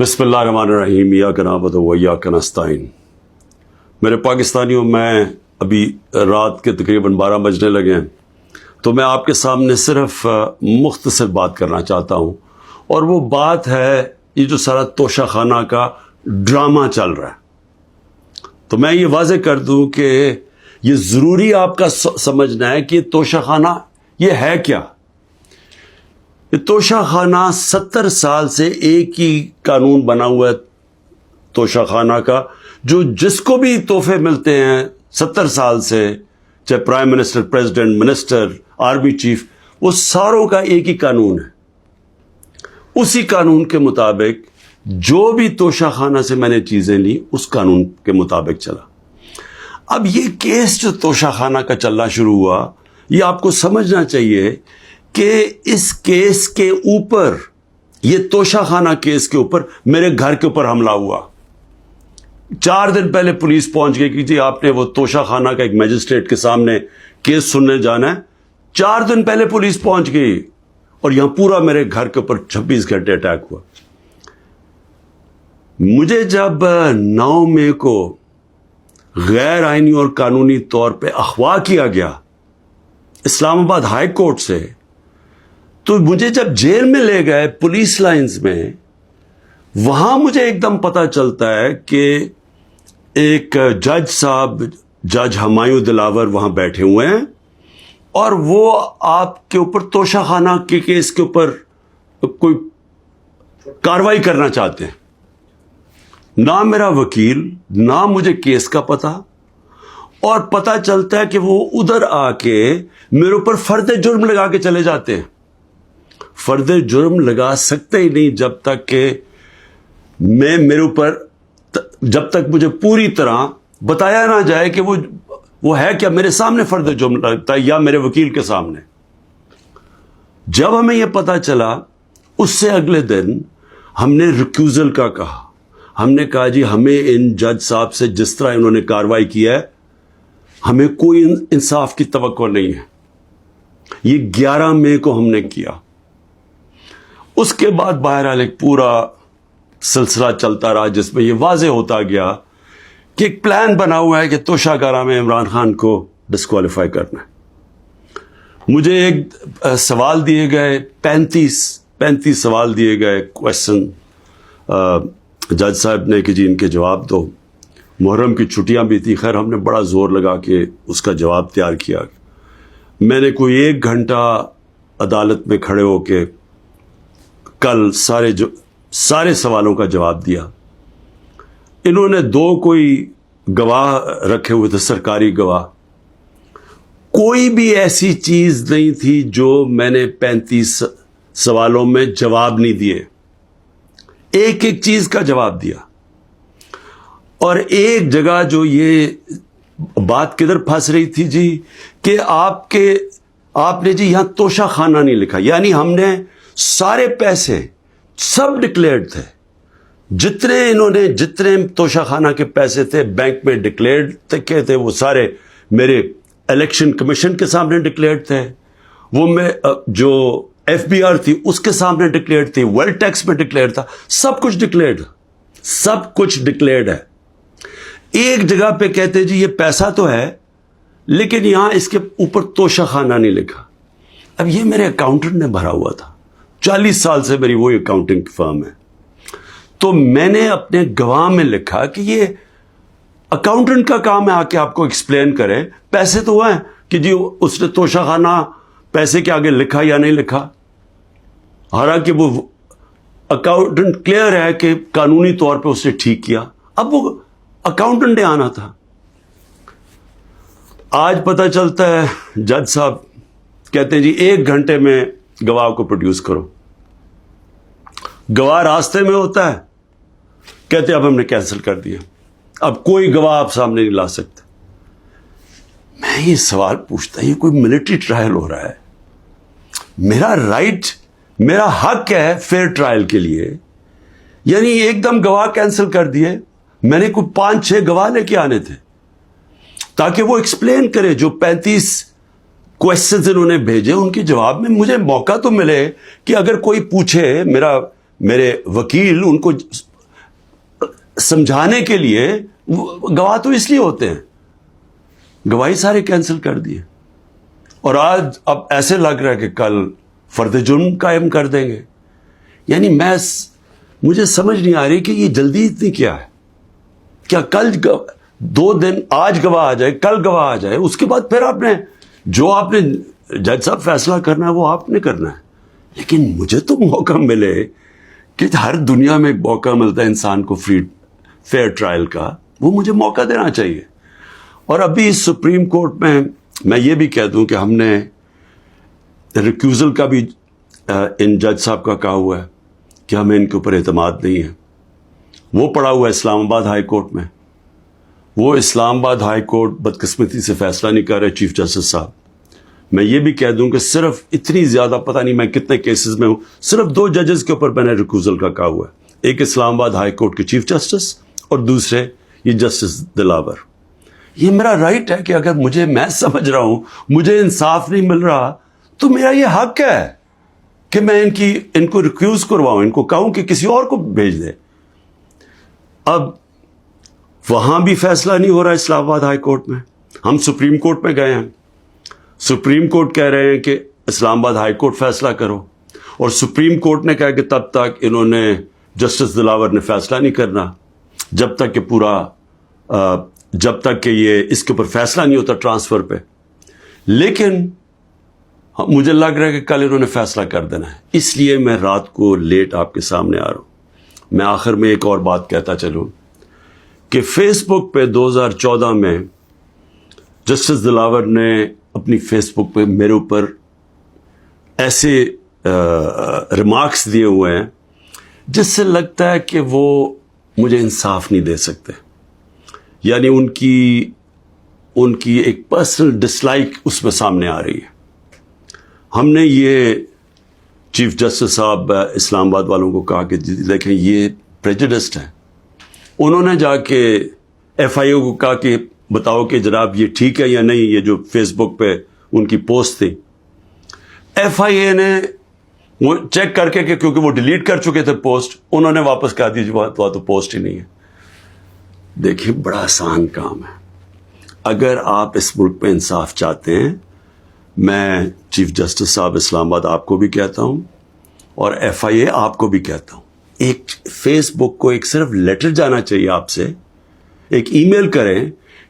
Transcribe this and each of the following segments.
بسم اللہ الرحمن الرحیم ایاک نعبد و ایاک نستعین۔ میرے پاکستانیوں، میں ابھی رات کے تقریباً 12 بجنے لگے ہیں، تو میں آپ کے سامنے صرف مختصر بات کرنا چاہتا ہوں، اور وہ بات ہے یہ جو سارا توشہ خانہ کا ڈرامہ چل رہا ہے۔ تو میں یہ واضح کر دوں کہ یہ ضروری آپ کا سمجھنا ہے کہ یہ توشہ خانہ یہ ہے کیا۔ یہ توشہ خانہ 70 سال سے ایک ہی قانون بنا ہوا ہے توشہ خانہ کا، جو جس کو بھی تحفے ملتے ہیں 70 سال سے، چاہے prime minister, president, minister, army chief, وہ ساروں کا ایک ہی قانون ہے۔ اسی قانون کے مطابق جو بھی توشہ خانہ سے میں نے چیزیں لی، اس قانون کے مطابق چلا۔ اب یہ کیس جو توشہ خانہ کا چلنا شروع ہوا، یہ آپ کو سمجھنا چاہیے کہ اس کیس کے اوپر، یہ توشہ خانہ کیس کے اوپر میرے گھر کے اوپر حملہ ہوا۔ 4 دن پہلے پولیس پہنچ گئی کہ جی آپ نے وہ توشہ خانہ کا ایک میجسٹریٹ کے سامنے کیس سننے جانا ہے۔ 4 دن پہلے پولیس پہنچ گئی، اور یہاں پورا میرے گھر کے اوپر 26 گھنٹے اٹیک ہوا۔ مجھے جب 9 مئی کو غیر آئینی اور قانونی طور پہ اغوا کیا گیا اسلام آباد ہائی کورٹ سے، تو مجھے جب جیل میں لے گئے پولیس لائنز میں، وہاں مجھے ایک دم پتہ چلتا ہے کہ ایک جج صاحب، جج ہمایوں دلاور وہاں بیٹھے ہوئے ہیں، اور وہ آپ کے اوپر توشہ خانہ کے کیس کے اوپر کوئی کاروائی کرنا چاہتے ہیں۔ نہ میرا وکیل، نہ مجھے کیس کا پتہ، اور پتہ چلتا ہے کہ وہ ادھر آ کے میرے اوپر فرد جرم لگا کے چلے جاتے ہیں۔ فرد جرم لگا سکتے ہی نہیں جب تک کہ میرے اوپر، جب تک مجھے پوری طرح بتایا نہ جائے کہ وہ ہے کیا، میرے سامنے فرد جرم لگتا ہے یا میرے وکیل کے سامنے۔ جب ہمیں یہ پتہ چلا، اس سے اگلے دن ہم نے ریکیوزل کا کہا۔ ہم نے کہا جی ہمیں ان جج صاحب سے جس طرح انہوں نے کاروائی کی ہے، ہمیں کوئی انصاف کی توقع نہیں ہے۔ یہ 11 مئی کو ہم نے کیا۔ اس کے بعد بہرحال ایک پورا سلسلہ چلتا رہا، جس میں یہ واضح ہوتا گیا کہ ایک پلان بنا ہوا ہے کہ توشہ خانہ میں عمران خان کو ڈسکوالیفائی کرنا ہے۔ مجھے ایک سوال دیے گئے، 35 سوال دیے گئے، کویشچن جج صاحب نے کہ جی ان کے جواب دو۔ محرم کی چھٹیاں بھی تھی، خیر ہم نے بڑا زور لگا کے اس کا جواب تیار کیا۔ میں نے کوئی 1 گھنٹہ عدالت میں کھڑے ہو کے کل سارے سوالوں کا جواب دیا۔ انہوں نے 2 کوئی گواہ رکھے ہوئے تھے، سرکاری گواہ۔ کوئی بھی ایسی چیز نہیں تھی جو میں نے 35 سوالوں میں جواب نہیں دیے، ایک ایک چیز کا جواب دیا۔ اور ایک جگہ جو یہ بات کدھر پھنس رہی تھی جی، کہ آپ نے جی یہاں توشہ خانہ نہیں لکھا، یعنی ہم نے سارے پیسے سب ڈکلیئرڈ تھے، جتنے توشہ خانہ کے پیسے تھے بینک میں ڈکلیئرڈ تھے، وہ سارے میرے الیکشن کمیشن کے سامنے ڈکلیئرڈ تھے، وہ میں جو ایف بی آر تھی اس کے سامنے ڈکلیئرڈ تھی، ویلتھ ٹیکس میں ڈکلیئرڈ تھا، سب کچھ ڈکلیئرڈ ہے۔ ایک جگہ پہ کہتے جی یہ پیسہ تو ہے، لیکن یہاں اس کے اوپر توشہ خانہ نہیں لکھا۔ اب یہ میرے اکاؤنٹنٹ نے بھرا ہوا تھا، 40 سال سے میری وہی اکاؤنٹنگ فرم ہے۔ تو میں نے اپنے گواہ میں لکھا کہ یہ اکاؤنٹنٹ کا کام ہے آ کے آپ کو ایکسپلین کرے، پیسے تو ہیں کہ جی اس نے توشہ خانہ پیسے کے آگے لکھا یا نہیں لکھا۔ حالانکہ وہ اکاؤنٹنٹ کلیئر ہے کہ قانونی طور پہ اس نے ٹھیک کیا۔ اب وہ اکاؤنٹنٹ نے آنا تھا۔ آج پتہ چلتا ہے جج صاحب کہتے ہیں جی 1 گھنٹے میں گواہ کو پروڈیوس کرو۔ گواہ راستے میں ہوتا ہے، کہتے اب ہم نے کینسل کر دیا، اب کوئی گواہ آپ سامنے نہیں لا سکتے۔ میں یہ سوال پوچھتا، یہ کوئی ملٹری ٹرائل ہو رہا ہے، میرا رائٹ، میرا حق ہے فیئر ٹرائل کے لیے، یعنی ایک دم گواہ کینسل کر دیے۔ میں نے کوئی 5-6 گواہ لے کے آنے تھے تاکہ وہ ایکسپلین کرے، جو 35 کویشچنز انہوں نے بھیجے ان کے جواب میں مجھے موقع تو ملے کہ اگر کوئی پوچھے، میرے وکیل ان کو سمجھانے کے لیے گواہ تو اس لیے ہوتے ہیں، گواہی سارے کینسل کر دیے، اور آج اب ایسے لگ رہا ہے کہ کل فرد جرم قائم کر دیں گے. یعنی مجھے سمجھ نہیں آ رہی کہ یہ جلدی اتنی کیا ہے. کیا کل 2 دن، آج گواہ آ جائے، کل گواہ آ جائے، اس کے بعد پھر آپ نے جج صاحب فیصلہ کرنا ہے وہ آپ نے کرنا ہے. لیکن مجھے تو موقع ملے کہ ہر دنیا میں ایک موقع ملتا ہے انسان کو فیئر ٹرائل کا، وہ مجھے موقع دینا چاہیے. اور ابھی سپریم کورٹ میں یہ بھی کہہ دوں کہ ہم نے ریکیوزل کا بھی ان جج صاحب کا کہا ہوا ہے کہ ہمیں ان کے اوپر اعتماد نہیں ہے. وہ پڑا ہوا ہے اسلام آباد ہائی کورٹ میں. وہ اسلام آباد ہائی کورٹ بدقسمتی سے فیصلہ نہیں کر رہے چیف جسٹس صاحب. میں یہ بھی کہہ دوں کہ صرف اتنی زیادہ پتہ نہیں میں کتنے کیسز میں ہوں، صرف 2 ججز کے اوپر میں نے ریکوزل کا کہا ہوا ہے. ایک اسلام آباد ہائی کورٹ کے چیف جسٹس اور دوسرے یہ جسٹس دلاور. یہ میرا رائٹ ہے کہ اگر میں سمجھ رہا ہوں مجھے انصاف نہیں مل رہا تو میرا یہ حق ہے کہ میں ان کو ریکیوز کرواؤں، ان کو کہوں کہ کسی اور کو بھیج دے. اب وہاں بھی فیصلہ نہیں ہو رہا اسلام آباد ہائی کورٹ میں. ہم سپریم کورٹ میں گئے ہیں، سپریم کورٹ کہہ رہے ہیں کہ اسلام آباد ہائی کورٹ فیصلہ کرو، اور سپریم کورٹ نے کہا کہ تب تک انہوں نے جسٹس دلاور نے فیصلہ نہیں کرنا جب تک کہ یہ اس کے اوپر فیصلہ نہیں ہوتا ٹرانسفر پہ. لیکن مجھے لگ رہا ہے کہ کل انہوں نے فیصلہ کر دینا ہے، اس لیے میں رات کو لیٹ آپ کے سامنے آ رہا ہوں. میں آخر میں ایک اور بات کہتا چلوں کہ فیس بک پہ 2014 میں جسٹس دلاور نے اپنی فیس بک پہ میرے اوپر ایسے ریمارکس دیے ہوئے ہیں جس سے لگتا ہے کہ وہ مجھے انصاف نہیں دے سکتے. یعنی ان کی ایک پرسنل ڈسلائک اس میں سامنے آ رہی ہے. ہم نے یہ چیف جسٹس صاحب اسلام آباد والوں کو کہا کہ دیکھیں یہ پریجوڈسڈ ہے. انہوں نے جا کے ایف آئی او کو کہا کہ بتاؤ کہ جناب یہ ٹھیک ہے یا نہیں، یہ جو فیس بک پہ ان کی پوسٹ تھی. ایف آئی اے نے وہ چیک کر کے کہ کیونکہ وہ ڈیلیٹ کر چکے تھے پوسٹ، انہوں نے واپس کہا دی وہاں تو پوسٹ ہی نہیں ہے. دیکھیں بڑا آسان کام ہے. اگر آپ اس ملک پہ انصاف چاہتے ہیں، میں چیف جسٹس صاحب اسلام آباد آپ کو بھی کہتا ہوں اور ایف آئی اے آپ کو بھی کہتا ہوں، ایک فیس بک کو ایک صرف لیٹر جانا چاہیے آپ سے، ایک ای میل کریں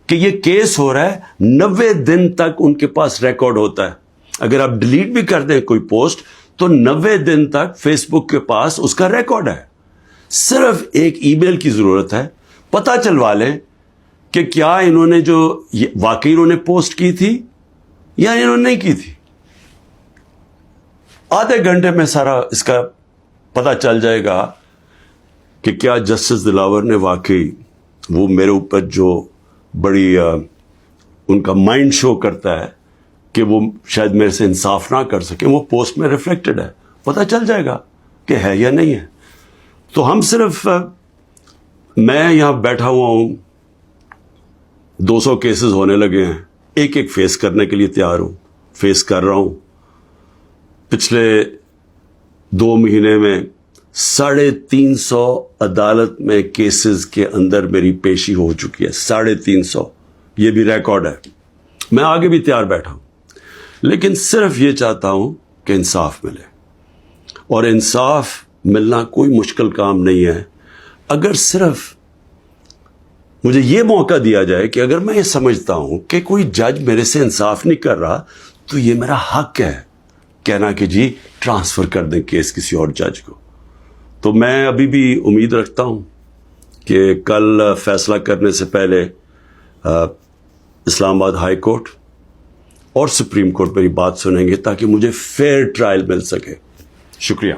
کہ یہ کیس ہو رہا ہے. 90 دن تک ان کے پاس ریکارڈ ہوتا ہے. اگر آپ ڈیلیٹ بھی کر دیں کوئی پوسٹ تو 90 دن تک فیس بک کے پاس اس کا ریکارڈ ہے. صرف ایک ای میل کی ضرورت ہے، پتہ چلوا لیں کہ کیا انہوں نے جو واقعی انہوں نے پوسٹ کی تھی یا انہوں نے نہیں کی تھی. آدھے گھنٹے میں سارا اس کا پتہ چل جائے گا کہ کیا جسٹس دلاور نے واقعی وہ میرے اوپر جو بڑی ان کا مائنڈ شو کرتا ہے کہ وہ شاید میرے سے انصاف نہ کر سکے، وہ پوسٹ میں ریفلیکٹڈ ہے. پتہ چل جائے گا کہ ہے یا نہیں ہے. تو ہم صرف میں یہاں بیٹھا ہوا ہوں، 200 کیسز ہونے لگے ہیں، ایک فیس کرنے کے لیے تیار ہوں، فیس کر رہا ہوں. پچھلے 2 مہینے میں 350 عدالت میں کیسز کے اندر میری پیشی ہو چکی ہے. 350، یہ بھی ریکارڈ ہے. میں آگے بھی تیار بیٹھا ہوں، لیکن صرف یہ چاہتا ہوں کہ انصاف ملے. اور انصاف ملنا کوئی مشکل کام نہیں ہے. اگر صرف مجھے یہ موقع دیا جائے کہ اگر میں یہ سمجھتا ہوں کہ کوئی جج میرے سے انصاف نہیں کر رہا تو یہ میرا حق ہے کہنا کہ جی ٹرانسفر کر دیں کیس کسی اور جج کو. تو میں ابھی بھی امید رکھتا ہوں کہ کل فیصلہ کرنے سے پہلے اسلام آباد ہائی کورٹ اور سپریم کورٹ میری بات سنیں گے تاکہ مجھے فیئر ٹرائل مل سکے. شکریہ.